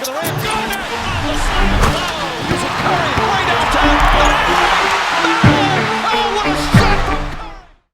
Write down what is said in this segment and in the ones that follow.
back of the rim. Got it! Oh, the slam! Using Curry way downtown. Oh, what a shot from Curry!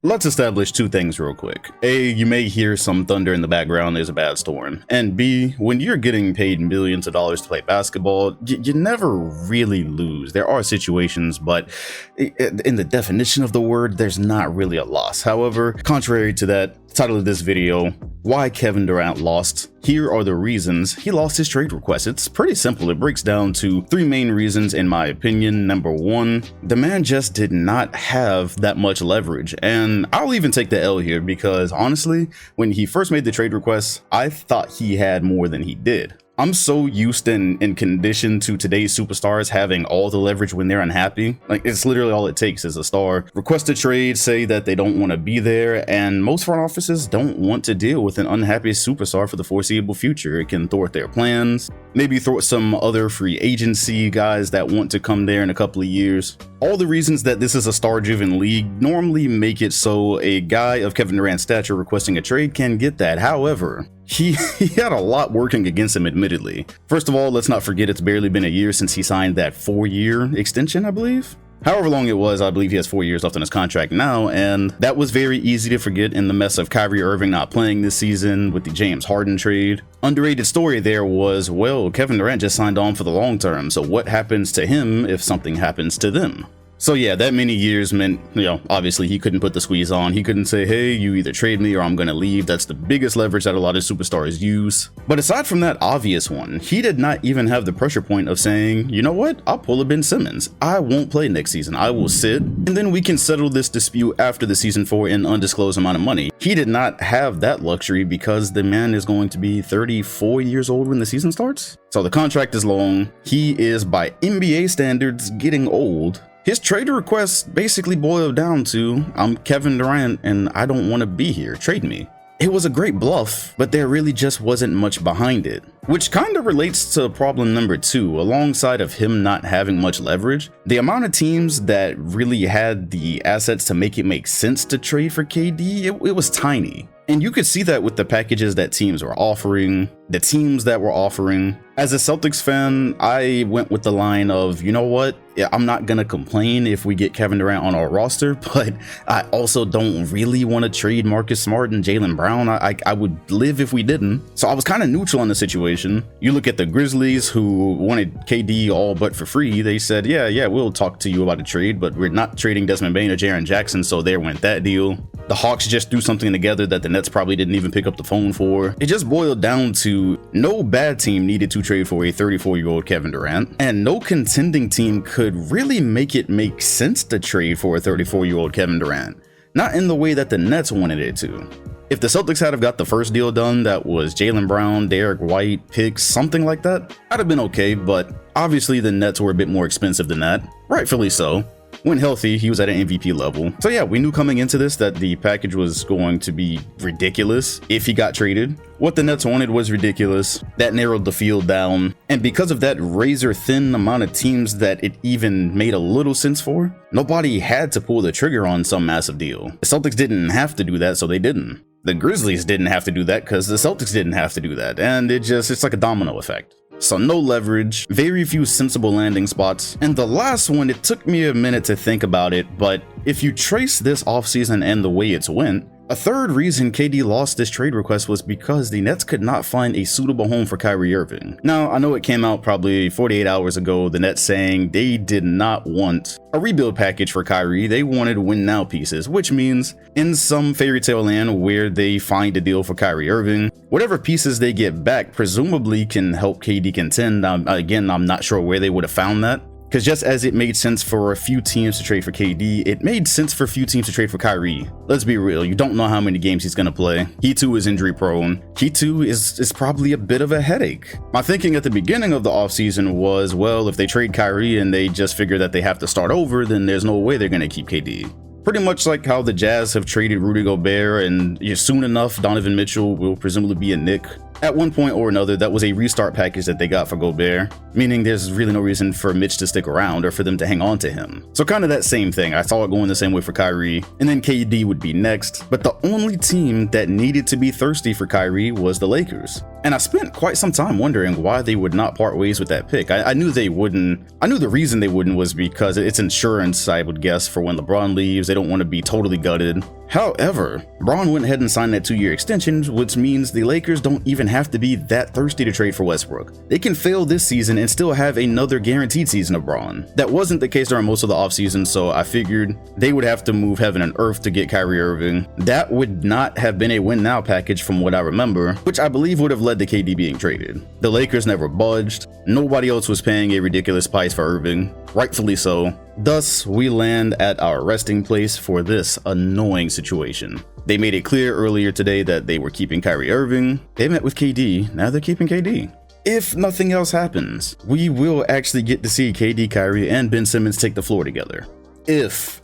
Let's establish two things real quick. A, you may hear some thunder in the background, there's a bad storm. And B, when you're getting paid millions of dollars to play basketball, you never really lose. There are situations, but in the definition of the word, there's not really a loss. However, contrary to that, title of this video, why Kevin Durant lost. Here are the reasons he lost his trade request. It's pretty simple. It breaks down to three main reasons in my opinion. Number one, the man just did not have that much leverage. And I'll even take the L here because honestly, when he first made the trade request, I thought he had more than he did. I'm so used and conditioned to today's superstars having all the leverage when they're unhappy. Like, it's literally all it takes is a star request a trade, say that they don't want to be there, and most front offices don't want to deal with an unhappy superstar for the foreseeable future. It can thwart their plans, maybe thwart some other free agency guys that want to come there in a couple of years. All the reasons that this is a star-driven league normally make it so a guy of Kevin Durant's stature requesting a trade can get that. However, he had a lot working against him, admittedly. First of all, let's not forget it's barely been a year since he signed that 4-year extension, I believe. However long it was, I believe he has 4 years left on his contract now, and that was very easy to forget in the mess of Kyrie Irving not playing this season with the James Harden trade. Underrated story there was, well, Kevin Durant just signed on for the long term, so what happens to him if something happens to them? So yeah, that many years meant, obviously he couldn't put the squeeze on. He couldn't say, hey, you either trade me or I'm gonna leave. That's the biggest leverage that a lot of superstars use. But aside from that obvious one, he did not even have the pressure point of saying, you know what, I'll pull a Ben Simmons. I won't play next season. I will sit, and then we can settle this dispute after the season for an undisclosed amount of money. He did not have that luxury because the man is going to be 34 years old when the season starts. So the contract is long. He is, by NBA standards, getting old. His trade request basically boiled down to, I'm Kevin Durant and I don't want to be here, trade me. It was a great bluff, but there really just wasn't much behind it. Which kind of relates to problem number two, alongside of him not having much leverage. The amount of teams that really had the assets to make it make sense to trade for KD, it was tiny. And you could see that with the packages that teams were offering, the teams that were offering. As a Celtics fan, I went with the line of, you know what? Yeah, I'm not going to complain if we get Kevin Durant on our roster, but I also don't really want to trade Marcus Smart and Jaylen Brown. I would live if we didn't. So I was kind of neutral on the situation. You look at the Grizzlies, who wanted KD all but for free. They said, yeah, we'll talk to you about a trade, but we're not trading Desmond Bane or Jaren Jackson, so there went that deal. The Hawks just threw something together that the Nets probably didn't even pick up the phone for. It just boiled down to no bad team needed to trade for a 34-year-old Kevin Durant, and no contending team could really make it make sense to trade for a 34-year-old Kevin Durant. Not in the way that the Nets wanted it to. If the Celtics had have got the first deal done that was Jaylen Brown, Derek White, picks, something like that, I'd have been okay, but obviously the Nets were a bit more expensive than that, rightfully so. When healthy, he was at an MVP level. So yeah, we knew coming into this that the package was going to be ridiculous if he got traded. What the Nets wanted was ridiculous. That narrowed the field down. And because of that razor thin amount of teams that it even made a little sense for, nobody had to pull the trigger on some massive deal. The Celtics didn't have to do that, so they didn't. The Grizzlies didn't have to do that because the Celtics didn't have to do that. And it's like a domino effect. So no leverage, very few sensible landing spots. And the last one, it took me a minute to think about it, but if you trace this offseason and the way it's went, a third reason KD lost this trade request was because the Nets could not find a suitable home for Kyrie Irving. Now, I know it came out probably 48 hours ago, the Nets saying they did not want a rebuild package for Kyrie, they wanted win now pieces, which means in some fairy tale land where they find a deal for Kyrie Irving, whatever pieces they get back presumably can help KD contend. Again, I'm not sure where they would have found that. Because just as it made sense for a few teams to trade for KD, it made sense for a few teams to trade for Kyrie. Let's be real, you don't know how many games he's going to play. He too is injury prone. He too is probably a bit of a headache. My thinking at the beginning of the offseason was, well, if they trade Kyrie and they just figure that they have to start over, then there's no way they're going to keep KD. Pretty much like how the Jazz have traded Rudy Gobert, and soon enough, Donovan Mitchell will presumably be a Knick. At one point or another, that was a restart package that they got for Gobert, meaning there's really no reason for Mitch to stick around or for them to hang on to him. So kind of that same thing. I saw it going the same way for Kyrie, and then KD would be next. But the only team that needed to be thirsty for Kyrie was the Lakers. And I spent quite some time wondering why they would not part ways with that pick. I knew they wouldn't. I knew the reason they wouldn't was because it's insurance, I would guess, for when LeBron leaves. They don't want to be totally gutted. However, Bron went ahead and signed that 2-year extension, which means the Lakers don't even have to be that thirsty to trade for Westbrook. They can fail this season and still have another guaranteed season of Bron. That wasn't the case during most of the offseason, so I figured they would have to move heaven and earth to get Kyrie Irving. That would not have been a win now package from what I remember, which I believe would have led to KD being traded. The Lakers never budged. Nobody else was paying a ridiculous price for Irving, rightfully so. Thus, we land at our resting place for this annoying situation. They made it clear earlier today that they were keeping Kyrie Irving. They met with KD, now they're keeping KD. If nothing else happens, we will actually get to see KD, Kyrie, and Ben Simmons take the floor together. If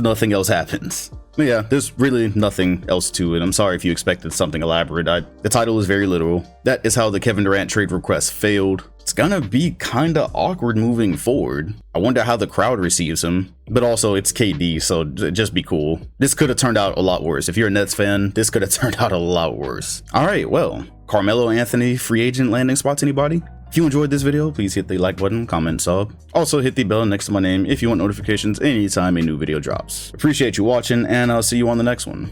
nothing else happens. But yeah, there's really nothing else to it. I'm sorry if you expected something elaborate. The title is very literal. That is how the Kevin Durant trade request failed. It's gonna be kinda awkward moving forward. I wonder how the crowd receives him. But also, it's KD, so just be cool. This could have turned out a lot worse. If you're a Nets fan, this could have turned out a lot worse. Alright, well, Carmelo Anthony free agent landing spots, anybody? If you enjoyed this video, please hit the like button, comment, sub. Also hit the bell next to my name if you want notifications anytime a new video drops. Appreciate you watching, and I'll see you on the next one.